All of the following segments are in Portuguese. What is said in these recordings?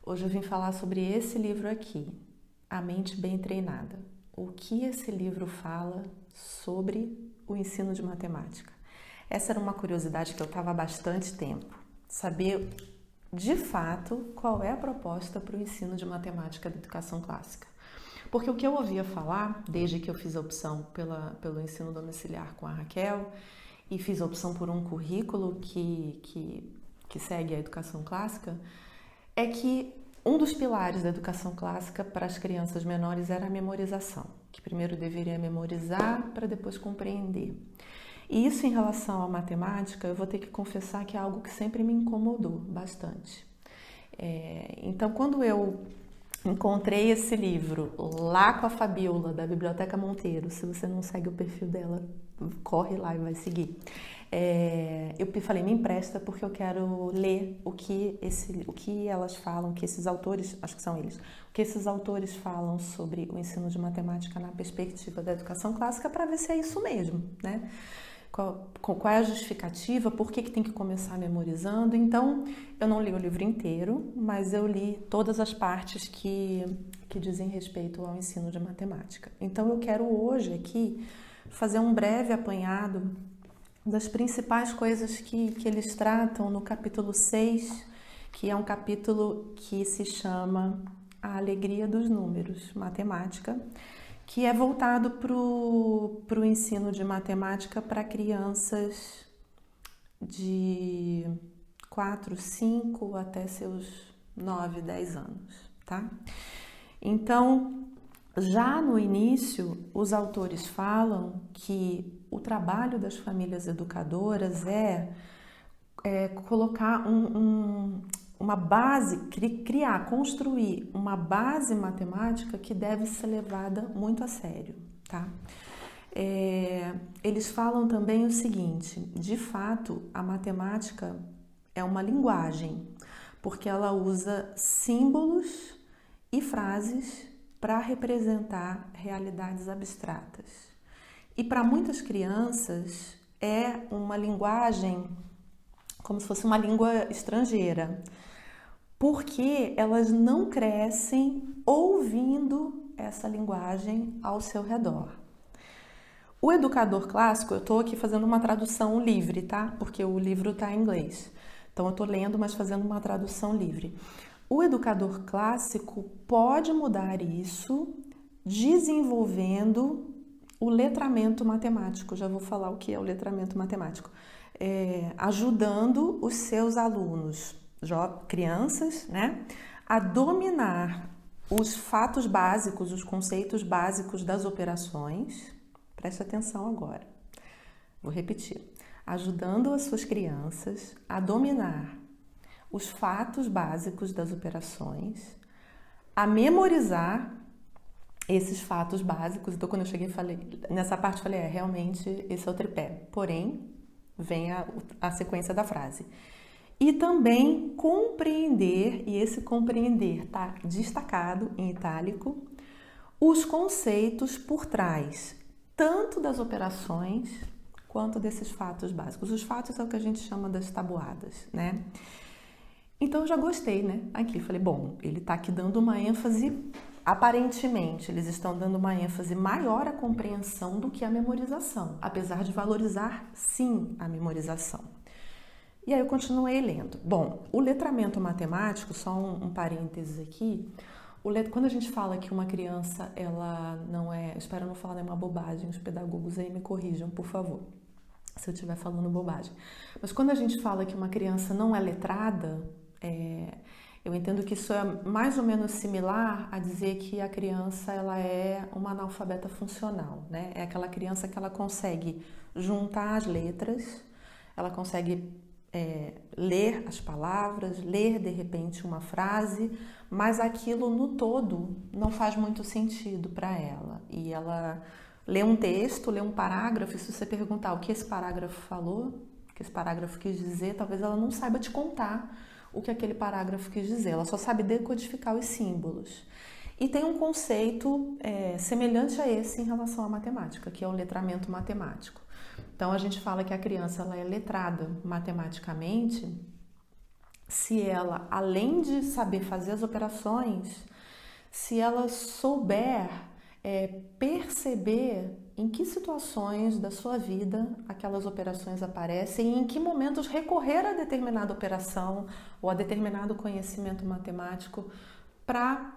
Hoje eu vim falar sobre esse livro aqui, A Mente Bem Treinada. O que esse livro fala sobre o ensino de matemática? Essa era uma curiosidade que eu estava há bastante tempo. Saber, de fato, qual é a proposta para o ensino de matemática da educação clássica. Porque o que eu ouvia falar, desde que eu fiz a opção pelo ensino domiciliar com a Raquel e fiz a opção por um currículo que segue a educação clássica, é que um dos pilares da educação clássica para as crianças menores era a memorização, que primeiro deveria memorizar para depois compreender. E isso em relação à matemática, eu vou ter que confessar que é algo que sempre me incomodou bastante. Então, quando eu encontrei esse livro lá com a Fabiola, da Biblioteca Monteiro, se você não segue o perfil dela, corre lá e vai seguir. Eu falei, me empresta porque eu quero ler o que elas falam, que esses autores, acho que são eles, o que esses autores falam sobre o ensino de matemática na perspectiva da educação clássica para ver se é isso mesmo, né? Qual é a justificativa, por que tem que começar memorizando. Então, eu não li o livro inteiro, mas eu li todas as partes que dizem respeito ao ensino de matemática. Então, eu quero hoje aqui fazer um breve apanhado das principais coisas que eles tratam no capítulo 6, que é um capítulo que se chama A Alegria dos Números, Matemática, que é voltado para o ensino de matemática para crianças de 4, 5 até seus 9, 10 anos, tá? Então, já no início, os autores falam que o trabalho das famílias educadoras é colocar uma base, construir uma base matemática que deve ser levada muito a sério, tá? Eles falam também o seguinte, de fato, a matemática é uma linguagem, porque ela usa símbolos e frases para representar realidades abstratas. E para muitas crianças é uma linguagem como se fosse uma língua estrangeira, porque elas não crescem ouvindo essa linguagem ao seu redor. O educador clássico, eu estou aqui fazendo uma tradução livre, tá? Porque o livro está em inglês. Então eu estou lendo, mas fazendo uma tradução livre. O educador clássico pode mudar isso desenvolvendo o letramento matemático. Já vou falar o que é o letramento matemático. Ajudando os seus alunos, crianças, né, a dominar os fatos básicos, os conceitos básicos das operações. Preste atenção agora. Vou repetir. Ajudando as suas crianças a dominar os fatos básicos das operações, a memorizar esses fatos básicos. Então, quando eu cheguei, nessa parte, falei, realmente, esse é o tripé. Porém, vem a sequência da frase. E também compreender, e esse compreender está destacado em itálico, os conceitos por trás, tanto das operações quanto desses fatos básicos. Os fatos é o que a gente chama das tabuadas, né? Então eu já gostei, né? Aqui, falei, bom, ele está aqui dando uma ênfase, aparentemente, eles estão dando uma ênfase maior à compreensão do que à memorização, apesar de valorizar, sim, a memorização. E aí eu continuei lendo. Bom, o letramento matemático, só um parênteses aqui, quando a gente fala que uma criança, ela não é, espero não falar nenhuma bobagem, os pedagogos aí me corrijam, por favor, se eu estiver falando bobagem. Mas quando a gente fala que uma criança não é letrada, eu entendo que isso é mais ou menos similar a dizer que a criança ela é uma analfabeta funcional, né? É aquela criança que ela consegue juntar as letras, ela consegue ler as palavras, ler de repente uma frase, mas aquilo no todo não faz muito sentido para ela. E ela lê um texto, lê um parágrafo, e se você perguntar o que esse parágrafo falou, o que esse parágrafo quis dizer, talvez ela não saiba te contar o que aquele parágrafo quis dizer, ela só sabe decodificar os símbolos. E tem um conceito semelhante a esse em relação à matemática, que é o letramento matemático. Então, a gente fala que a criança ela é letrada matematicamente se ela, além de saber fazer as operações, se ela souber perceber em que situações da sua vida aquelas operações aparecem e em que momentos recorrer a determinada operação ou a determinado conhecimento matemático para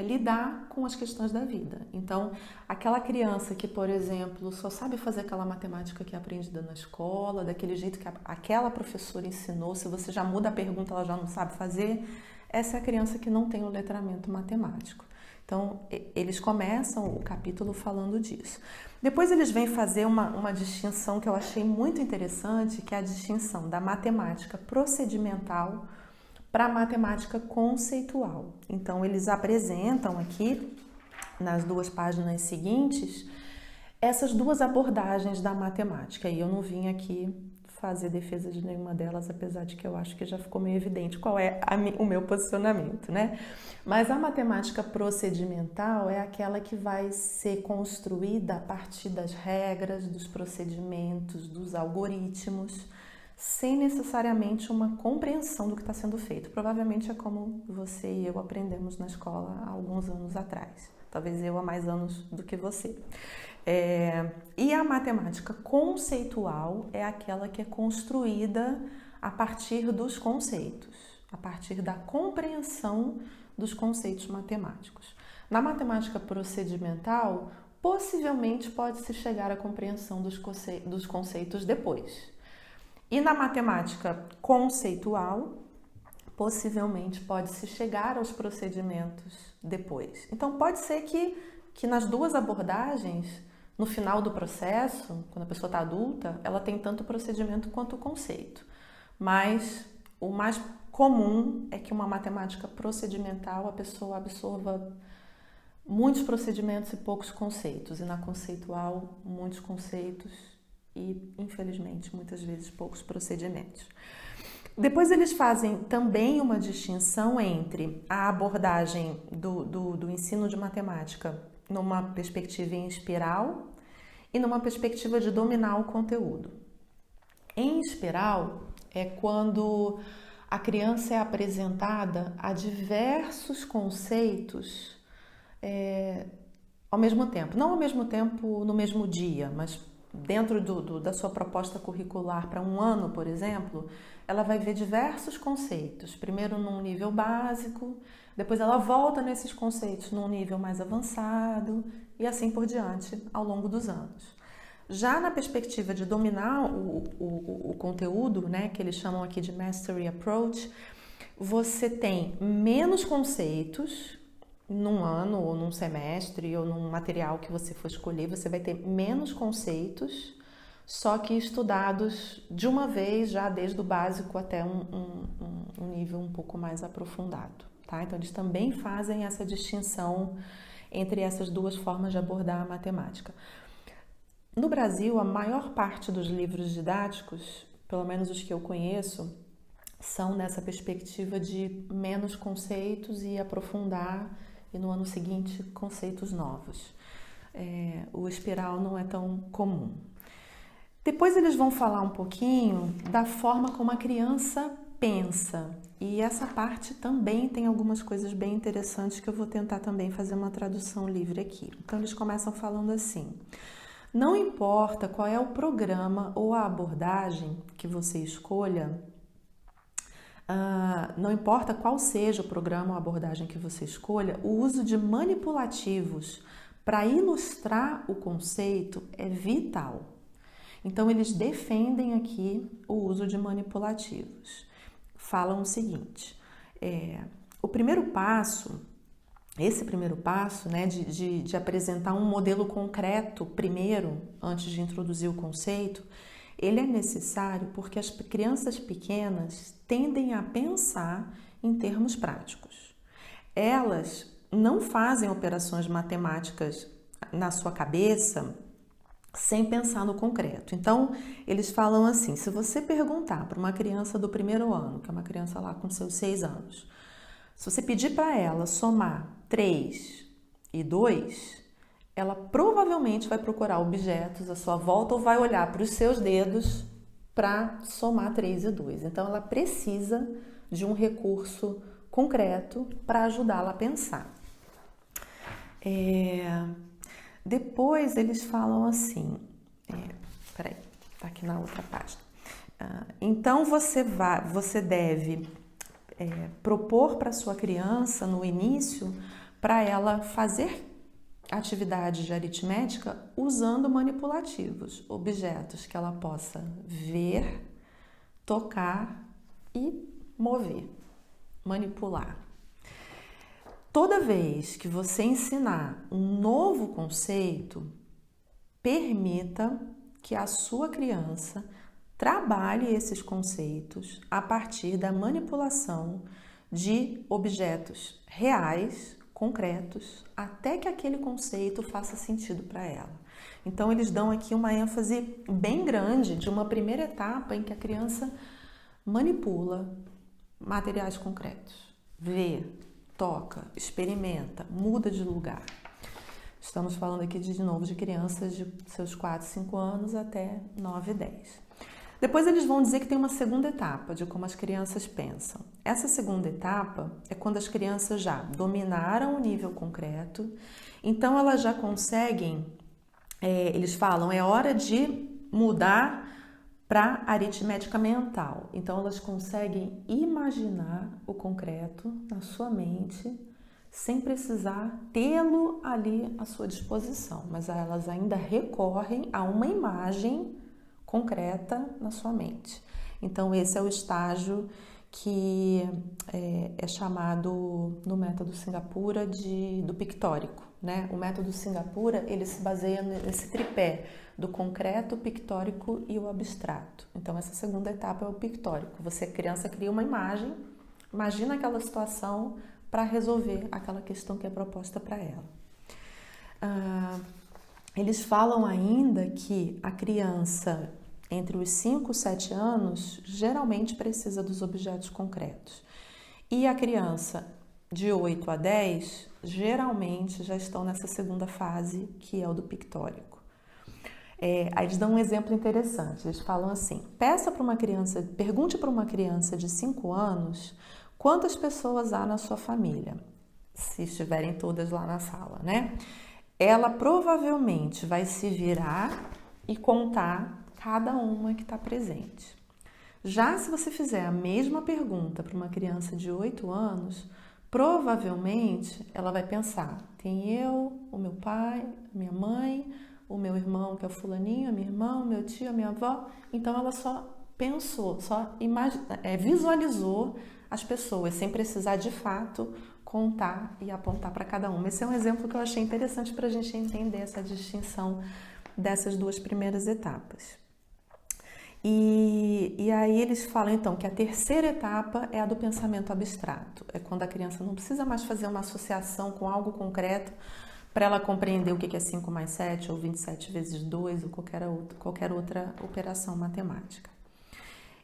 lidar com as questões da vida. Então, aquela criança que, por exemplo, só sabe fazer aquela matemática que é aprendida na escola, daquele jeito que aquela professora ensinou, se você já muda a pergunta, ela já não sabe fazer, essa é a criança que não tem o letramento matemático. Então, eles começam o capítulo falando disso. Depois eles vêm fazer uma distinção que eu achei muito interessante, que é a distinção da matemática procedimental para a matemática conceitual. Então, eles apresentam aqui, nas 2 páginas seguintes, essas 2 abordagens da matemática. E eu não vim aqui fazer defesa de nenhuma delas, apesar de que eu acho que já ficou meio evidente qual é o meu posicionamento, né? Mas a matemática procedimental é aquela que vai ser construída a partir das regras, dos procedimentos, dos algoritmos, sem necessariamente uma compreensão do que está sendo feito. Provavelmente é como você e eu aprendemos na escola há alguns anos atrás. Talvez eu há mais anos do que você. E a matemática conceitual é aquela que é construída a partir dos conceitos, a partir da compreensão dos conceitos matemáticos. Na matemática procedimental, possivelmente pode-se chegar à compreensão dos conceitos depois. E na matemática conceitual, possivelmente pode-se chegar aos procedimentos depois. Então, pode ser que nas 2 abordagens, no final do processo, quando a pessoa está adulta, ela tem tanto o procedimento quanto o conceito. Mas o mais comum é que uma matemática procedimental a pessoa absorva muitos procedimentos e poucos conceitos. E na conceitual, muitos conceitos e, infelizmente, muitas vezes poucos procedimentos. Depois eles fazem também uma distinção entre a abordagem do ensino de matemática numa perspectiva em espiral e numa perspectiva de dominar o conteúdo. Em espiral é quando a criança é apresentada a diversos conceitos ao mesmo tempo. Não ao mesmo tempo no mesmo dia, mas dentro da sua proposta curricular para um ano, por exemplo, ela vai ver diversos conceitos. Primeiro num nível básico, depois ela volta nesses conceitos num nível mais avançado e assim por diante ao longo dos anos. Já na perspectiva de dominar o conteúdo, né, que eles chamam aqui de Mastery Approach, você tem menos conceitos num ano ou num semestre ou num material que você for escolher, você vai ter menos conceitos, só que estudados de uma vez, já desde o básico até um nível um pouco mais aprofundado. Tá? Então, eles também fazem essa distinção entre essas 2 formas de abordar a matemática. No Brasil, a maior parte dos livros didáticos, pelo menos os que eu conheço, são nessa perspectiva de menos conceitos e aprofundar, e no ano seguinte, conceitos novos. O espiral não é tão comum. Depois eles vão falar um pouquinho da forma como a criança pensa. E essa parte também tem algumas coisas bem interessantes que eu vou tentar também fazer uma tradução livre aqui. Então eles começam falando assim: não importa qual é o programa ou a abordagem que você escolha, não importa qual seja o programa ou a abordagem que você escolha, o uso de manipulativos para ilustrar o conceito é vital. Então, eles defendem aqui o uso de manipulativos. Falam o seguinte: esse primeiro passo, né, de apresentar um modelo concreto primeiro, antes de introduzir o conceito, ele é necessário porque as crianças pequenas tendem a pensar em termos práticos. Elas não fazem operações matemáticas na sua cabeça sem pensar no concreto. Então, eles falam assim: se você perguntar para uma criança do 1º ano, que é uma criança lá com seus 6 anos, se você pedir para ela somar 3 e 2, ela provavelmente vai procurar objetos à sua volta ou vai olhar para os seus dedos para somar 3 e 2. Então, ela precisa de um recurso concreto para ajudá-la a pensar. Depois eles falam assim, peraí, tá aqui na outra página. Então você deve propor para sua criança no início para ela fazer atividades de aritmética usando manipulativos, objetos que ela possa ver, tocar e mover, manipular. Toda vez que você ensinar um novo conceito, permita que a sua criança trabalhe esses conceitos a partir da manipulação de objetos reais, concretos, até que aquele conceito faça sentido para ela. Então, eles dão aqui uma ênfase bem grande de uma primeira etapa em que a criança manipula materiais concretos, vê, toca, experimenta, muda de lugar. Estamos falando aqui de novo de crianças de seus 4, 5 anos até 9, 10. Depois eles vão dizer que tem uma segunda etapa de como as crianças pensam. Essa segunda etapa é quando as crianças já dominaram o nível concreto, então elas já conseguem, eles falam, é hora de mudar para aritmética mental. Então elas conseguem imaginar o concreto na sua mente sem precisar tê-lo ali à sua disposição, mas elas ainda recorrem a uma imagem concreta na sua mente. Então esse é o estágio que é chamado no método Singapura do pictórico, né? O método Singapura, ele se baseia nesse tripé do concreto, o pictórico e o abstrato. Então essa segunda etapa é o pictórico. Você, criança, cria uma imagem, imagina aquela situação para resolver aquela questão que é proposta para ela. Eles falam ainda que a criança entre os 5 e 7 anos geralmente precisa dos objetos concretos. E a criança de 8 a 10 geralmente já estão nessa segunda fase, que é o do pictórico. Aí eles dão um exemplo interessante. Eles falam assim: pergunte para uma criança de 5 anos quantas pessoas há na sua família, se estiverem todas lá na sala, né? Ela provavelmente vai se virar e contar cada uma que está presente. Já se você fizer a mesma pergunta para uma criança de 8 anos, provavelmente ela vai pensar: tem eu, o meu pai, a minha mãe, o meu irmão, que é o fulaninho, a minha irmã, o meu tio, a minha avó. Então ela só pensou, visualizou as pessoas, sem precisar de fato contar e apontar para cada uma. Esse é um exemplo que eu achei interessante para a gente entender essa distinção dessas duas primeiras etapas. E aí eles falam então que a terceira etapa é a do pensamento abstrato. É quando a criança não precisa mais fazer uma associação com algo concreto para ela compreender o que é 5 mais 7 ou 27 vezes 2 ou qualquer outra operação matemática.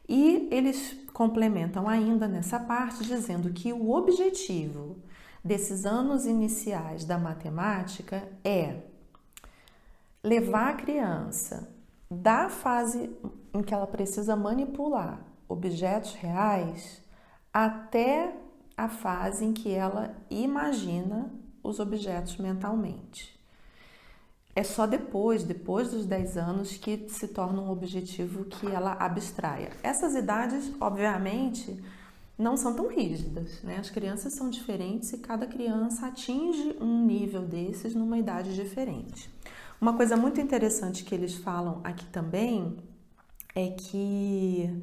E eles complementam ainda nessa parte dizendo que o objetivo desses anos iniciais da matemática é levar a criança da fase em que ela precisa manipular objetos reais até a fase em que ela imagina os objetos mentalmente. É só depois dos 10 anos, que se torna um objetivo que ela abstraia. Essas idades, obviamente, não são tão rígidas, né? As crianças são diferentes e cada criança atinge um nível desses numa idade diferente. Uma coisa muito interessante que eles falam aqui também é que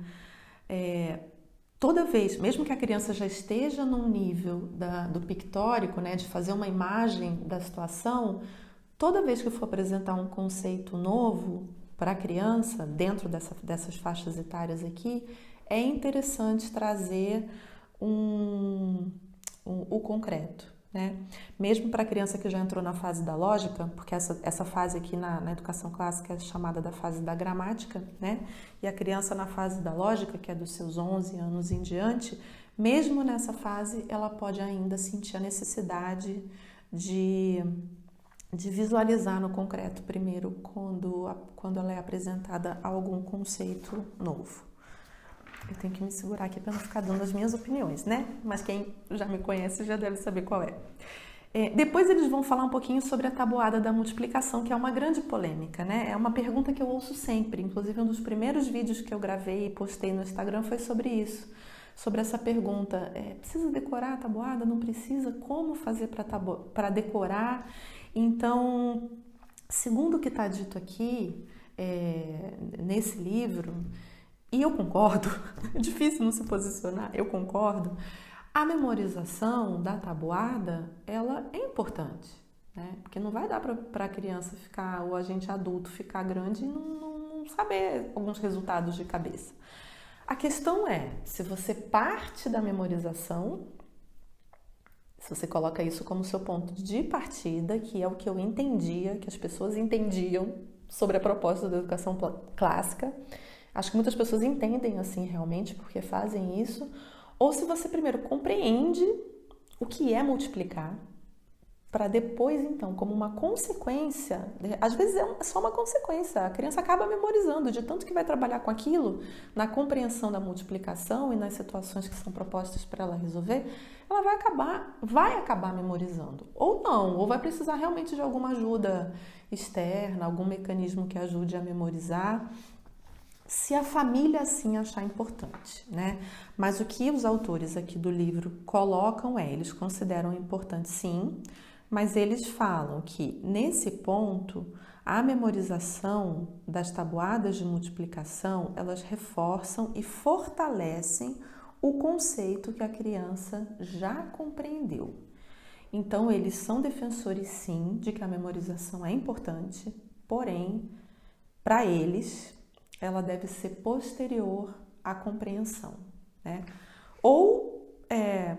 toda vez, mesmo que a criança já esteja num nível do pictórico, né, de fazer uma imagem da situação, toda vez que for apresentar um conceito novo para a criança, dentro dessas faixas etárias aqui, é interessante trazer o concreto, né? Mesmo para a criança que já entrou na fase da lógica, porque essa fase aqui na educação clássica é chamada da fase da gramática, né? E a criança na fase da lógica, que é dos seus 11 anos em diante, mesmo nessa fase, ela pode ainda sentir a necessidade de visualizar no concreto primeiro quando ela é apresentada algum conceito novo. Eu tenho que me segurar aqui para não ficar dando as minhas opiniões, né? Mas quem já me conhece já deve saber qual é. Depois eles vão falar um pouquinho sobre a tabuada da multiplicação, que é uma grande polêmica, né? É uma pergunta que eu ouço sempre. Inclusive, um dos primeiros vídeos que eu gravei e postei no Instagram foi sobre isso. Sobre essa pergunta, precisa decorar a tabuada? Não precisa? Como fazer para decorar? Então, segundo o que está dito aqui, nesse livro, e eu concordo, é difícil não se posicionar, eu concordo, a memorização da tabuada, ela é importante, né? Porque não vai dar para a criança ficar, ou a gente adulto ficar grande e não saber alguns resultados de cabeça. A questão é, se você parte da memorização, se você coloca isso como seu ponto de partida, que é o que eu entendia, que as pessoas entendiam sobre a proposta da educação clássica, acho que muitas pessoas entendem assim realmente porque fazem isso, ou se você primeiro compreende o que é multiplicar, para depois, então, como uma consequência, às vezes é só uma consequência, a criança acaba memorizando, de tanto que vai trabalhar com aquilo, na compreensão da multiplicação e nas situações que são propostas para ela resolver, ela vai acabar memorizando. Ou não, ou vai precisar realmente de alguma ajuda externa, algum mecanismo que ajude a memorizar, se a família assim achar importante, né? Mas o que os autores aqui do livro colocam eles consideram importante sim, mas eles falam que, nesse ponto, a memorização das tabuadas de multiplicação, elas reforçam e fortalecem o conceito que a criança já compreendeu. Então, eles são defensores, sim, de que a memorização é importante, porém, para eles, ela deve ser posterior à compreensão, né? Ou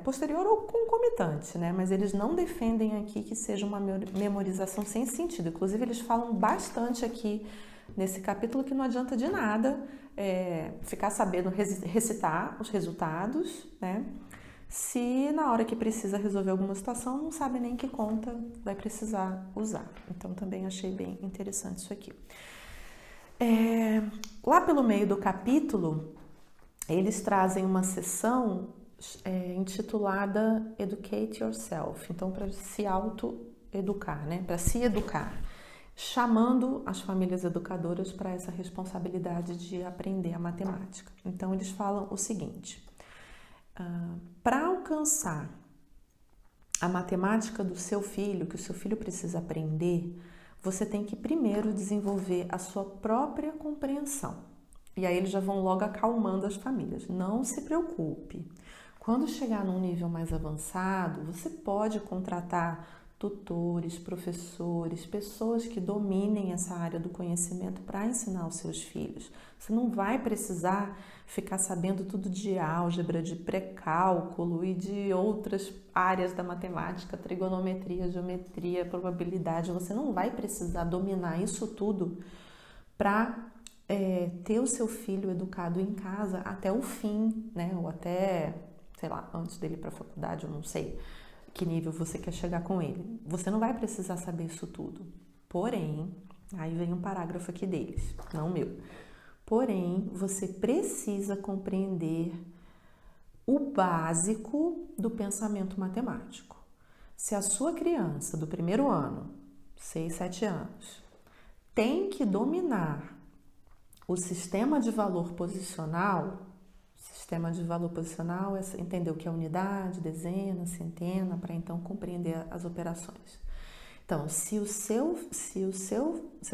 posterior ou concomitante, né? Mas eles não defendem aqui que seja uma memorização sem sentido. Inclusive, eles falam bastante aqui nesse capítulo que não adianta de nada ficar sabendo recitar os resultados, né? Se na hora que precisa resolver alguma situação, não sabe nem que conta vai precisar usar. Então, também achei bem interessante isso aqui. Lá pelo meio do capítulo, eles trazem uma seção intitulada Educate Yourself, então para se auto-educar, né? Para se educar, chamando as famílias educadoras para essa responsabilidade de aprender a matemática. Então eles falam o seguinte: para alcançar a matemática do seu filho, que o seu filho precisa aprender, você tem que primeiro desenvolver a sua própria compreensão. E aí eles já vão logo acalmando as famílias. Não se preocupe. Quando chegar num nível mais avançado, você pode contratar tutores, professores, pessoas que dominem essa área do conhecimento para ensinar os seus filhos. Você não vai precisar ficar sabendo tudo de álgebra, de pré-cálculo e de outras áreas da matemática, trigonometria, geometria, probabilidade. Você não vai precisar dominar isso tudo para ter o seu filho educado em casa até o fim, né? Ou até, sei lá, antes dele ir para a faculdade, eu não sei que nível você quer chegar com ele. Você não vai precisar saber isso tudo. Porém, aí vem um parágrafo aqui deles, não meu. Porém, você precisa compreender o básico do pensamento matemático. Se a sua criança do primeiro ano, 6, 7 anos, tem que dominar o sistema de valor posicional é entender o que é unidade, dezena, centena, para então compreender as operações. Então, se a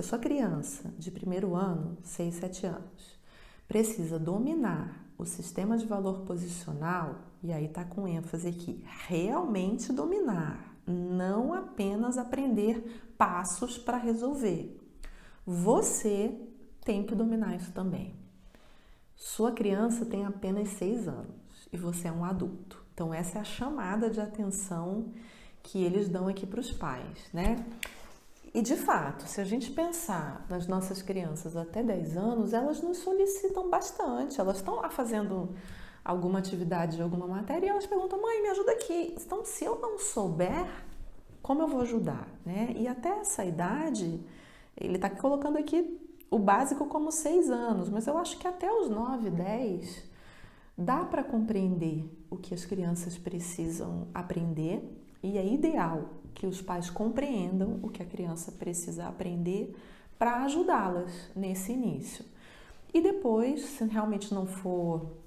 sua criança de primeiro ano, 6, 7 anos, precisa dominar o sistema de valor posicional, e aí está com ênfase aqui, realmente dominar, não apenas aprender passos para resolver. Você tem que dominar isso também. Sua criança tem apenas 6 anos e você é um adulto. Então, essa é a chamada de atenção que eles dão aqui para os pais, né? E, de fato, se a gente pensar nas nossas crianças até 10 anos, elas nos solicitam bastante. Elas estão lá fazendo alguma atividade de alguma matéria e elas perguntam: mãe, me ajuda aqui. Então, se eu não souber, como eu vou ajudar, né? E até essa idade, ele está colocando aqui o básico como 6 anos, mas eu acho que até os 9, 10, Dá para compreender o que as crianças precisam aprender e é ideal que os pais compreendam o que a criança precisa aprender para ajudá-las nesse início. E depois, se realmente não for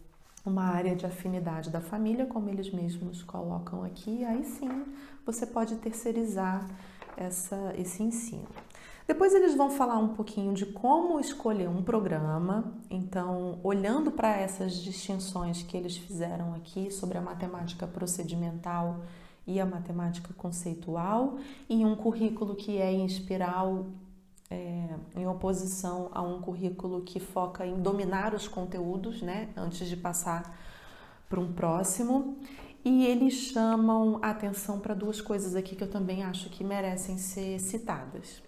uma área de afinidade da família, como eles mesmos colocam aqui, aí sim você pode terceirizar esse ensino. Depois eles vão falar um pouquinho de como escolher um programa. Então, olhando para essas distinções que eles fizeram aqui sobre a matemática procedimental e a matemática conceitual, e um currículo que é em espiral, em oposição a um currículo que foca em dominar os conteúdos, né, antes de passar para um próximo. E eles chamam a atenção para duas coisas aqui que eu também acho que merecem ser citadas.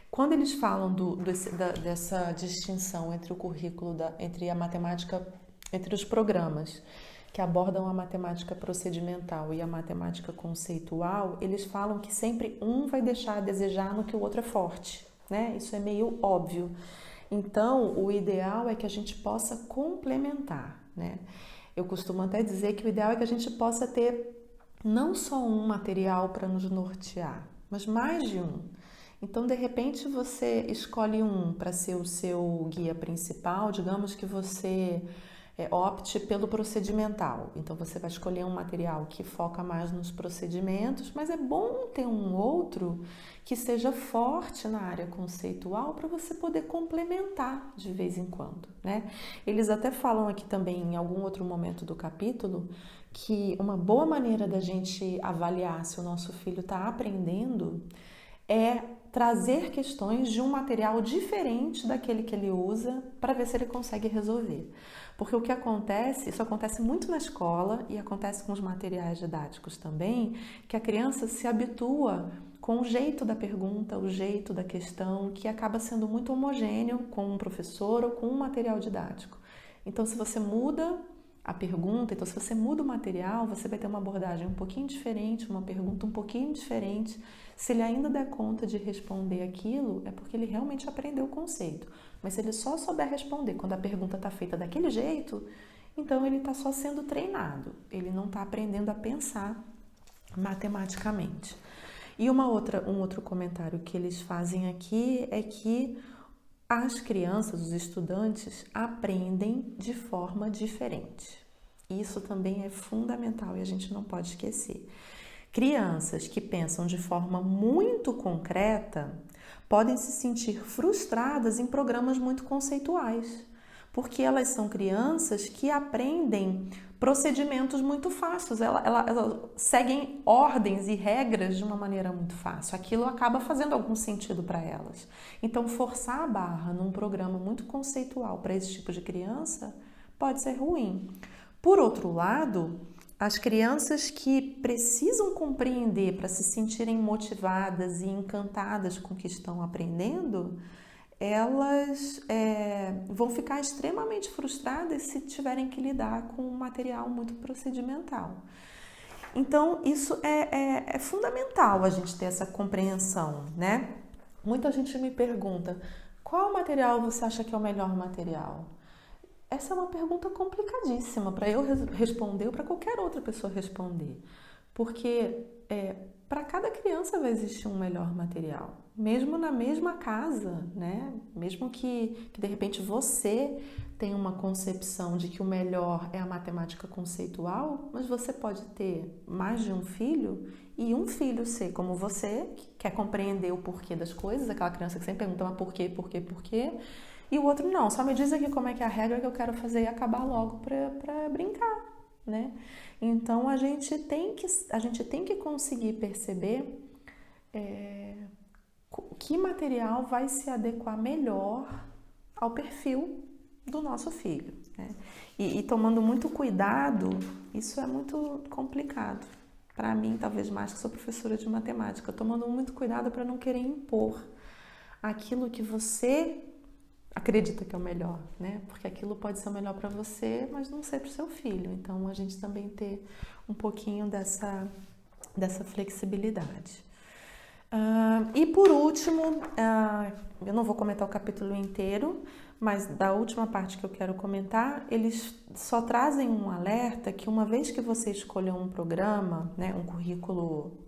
Quando eles falam dessa distinção entre o currículo, entre a matemática, entre os programas que abordam a matemática procedimental e a matemática conceitual, eles falam que sempre um vai deixar a desejar no que o outro é forte, né? Isso é meio óbvio. Então, o ideal é que a gente possa complementar, né? Eu costumo até dizer que o ideal é que a gente possa ter não só um material para nos nortear, mas mais de um. Então, de repente, você escolhe um para ser o seu guia principal, digamos que você opte pelo procedimental. Então, você vai escolher um material que foca mais nos procedimentos, mas é bom ter um outro que seja forte na área conceitual para você poder complementar de vez em quando, né? Eles até falam aqui também, em algum outro momento do capítulo, que uma boa maneira da gente avaliar se o nosso filho está aprendendo é trazer questões de um material diferente daquele que ele usa para ver se ele consegue resolver. Porque o que acontece, isso acontece muito na escola e acontece com os materiais didáticos também, que a criança se habitua com o jeito da pergunta, o jeito da questão, que acaba sendo muito homogêneo com um professor ou com um material didático. Então, se você muda a pergunta, então se você muda o material, você vai ter uma abordagem um pouquinho diferente, uma pergunta um pouquinho diferente. Se ele ainda der conta de responder aquilo, é porque ele realmente aprendeu o conceito. Mas se ele só souber responder quando a pergunta está feita daquele jeito, então ele está só sendo treinado, ele não está aprendendo a pensar matematicamente. E um outro comentário que eles fazem aqui é que as crianças, os estudantes, aprendem de forma diferente. Isso também é fundamental e a gente não pode esquecer. Crianças que pensam de forma muito concreta podem se sentir frustradas em programas muito conceituais, porque elas são crianças que aprendem procedimentos muito fáceis, elas seguem ordens e regras de uma maneira muito fácil. Aquilo acaba fazendo algum sentido para elas. Então, forçar a barra num programa muito conceitual para esse tipo de criança pode ser ruim. Por outro lado, as crianças que precisam compreender para se sentirem motivadas e encantadas com o que estão aprendendo, elas vão ficar extremamente frustradas se tiverem que lidar com um material muito procedimental. Então, isso é fundamental a gente ter essa compreensão, né? Muita gente me pergunta, qual material você acha que é o melhor material? Essa é uma pergunta complicadíssima para eu responder ou para qualquer outra pessoa responder, porque para cada criança vai existir um melhor material, mesmo na mesma casa, né? Mesmo que de repente você tenha uma concepção de que o melhor é a matemática conceitual, mas você pode ter mais de um filho e um filho ser como você, que quer compreender o porquê das coisas, aquela criança que sempre pergunta, mas por quê? E o outro não, só me diz aqui como é que é a regra que eu quero fazer e acabar logo para brincar, né? Então a gente tem que conseguir perceber que material vai se adequar melhor ao perfil do nosso filho, né? E tomando muito cuidado, isso é muito complicado. Para mim, talvez mais que sou professora de matemática, tomando muito cuidado para não querer impor aquilo que você acredita que é o melhor, né? Porque aquilo pode ser o melhor para você, mas não ser para o seu filho. Então, a gente também ter um pouquinho dessa flexibilidade. E por último, eu não vou comentar o capítulo inteiro, mas da última parte que eu quero comentar, eles só trazem um alerta que uma vez que você escolheu um programa, né, um currículo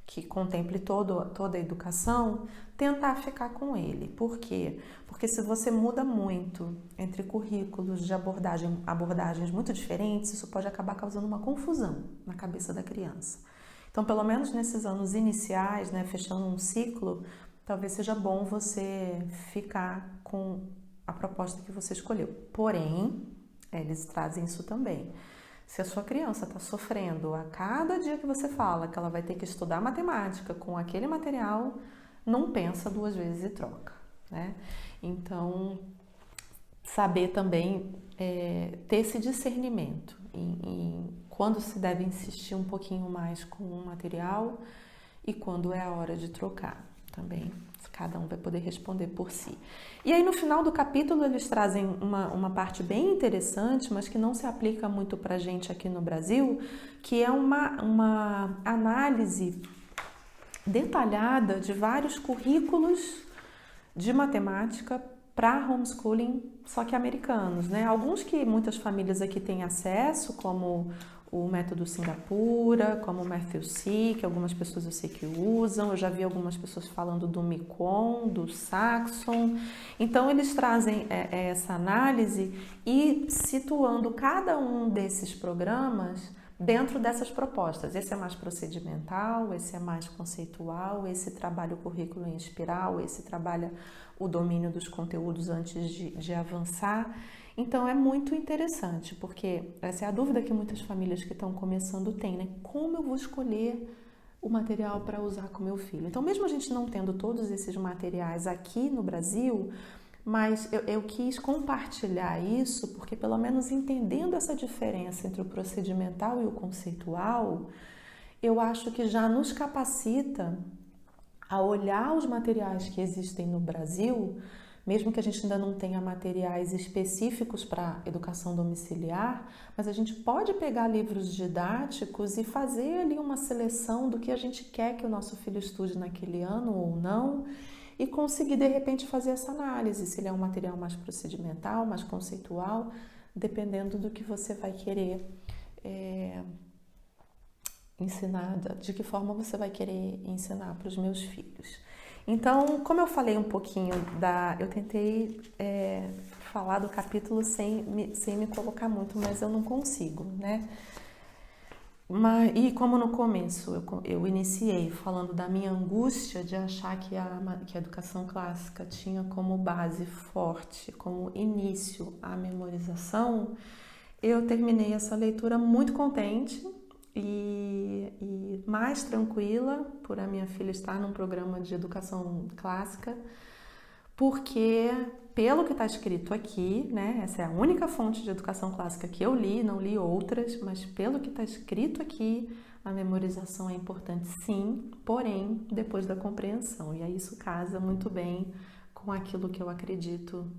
que contemple toda a educação, tentar ficar com ele. Por quê? Porque se você muda muito entre currículos de abordagens muito diferentes, isso pode acabar causando uma confusão na cabeça da criança. Então, pelo menos nesses anos iniciais, né, fechando um ciclo, talvez seja bom você ficar com a proposta que você escolheu. Porém, eles trazem isso também. Se a sua criança está sofrendo a cada dia que você fala que ela vai ter que estudar matemática com aquele material, não pensa duas vezes e troca, né? Então, saber também ter esse discernimento em quando se deve insistir um pouquinho mais com um material e quando é a hora de trocar também. Cada um vai poder responder por si. E aí no final do capítulo eles trazem uma parte bem interessante, mas que não se aplica muito pra gente aqui no Brasil, que é uma análise detalhada de vários currículos de matemática para homeschooling, só que americanos, né? Alguns que muitas famílias aqui têm acesso, como o método Singapura, como o Matthew-C, que algumas pessoas eu sei que usam. Eu já vi algumas pessoas falando do Micon, do Saxon. Então, eles trazem essa análise e situando cada um desses programas dentro dessas propostas. Esse é mais procedimental, esse é mais conceitual, esse trabalha o currículo em espiral, esse trabalha o domínio dos conteúdos antes de avançar. Então é muito interessante, porque essa é a dúvida que muitas famílias que estão começando têm, né? Como eu vou escolher o material para usar com meu filho? Então, mesmo a gente não tendo todos esses materiais aqui no Brasil, mas eu quis compartilhar isso porque, pelo menos entendendo essa diferença entre o procedimental e o conceitual, eu acho que já nos capacita a olhar os materiais que existem no Brasil, mesmo que a gente ainda não tenha materiais específicos para educação domiciliar, mas a gente pode pegar livros didáticos e fazer ali uma seleção do que a gente quer que o nosso filho estude naquele ano ou não, e conseguir de repente fazer essa análise, se ele é um material mais procedimental, mais conceitual, dependendo do que você vai querer ensinar, de que forma você vai querer ensinar para os meus filhos. Então, como eu falei um pouquinho eu tentei falar do capítulo sem me colocar muito, mas eu não consigo, né? E como no começo eu iniciei falando da minha angústia de achar que a educação clássica tinha como base forte, como início a memorização, eu terminei essa leitura muito contente e mais tranquila por a minha filha estar num programa de educação clássica, porque pelo que está escrito aqui, né, essa é a única fonte de educação clássica que eu li, não li outras, mas pelo que está escrito aqui, a memorização é importante sim, porém depois da compreensão, e aí isso casa muito bem com aquilo que eu acredito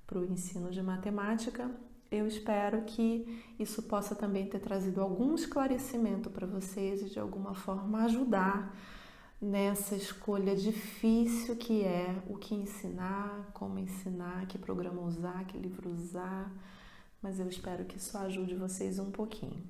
para o ensino de matemática. Eu espero que isso possa também ter trazido algum esclarecimento para vocês e de alguma forma ajudar nessa escolha difícil que é o que ensinar, como ensinar, que programa usar, que livro usar, mas eu espero que isso ajude vocês um pouquinho.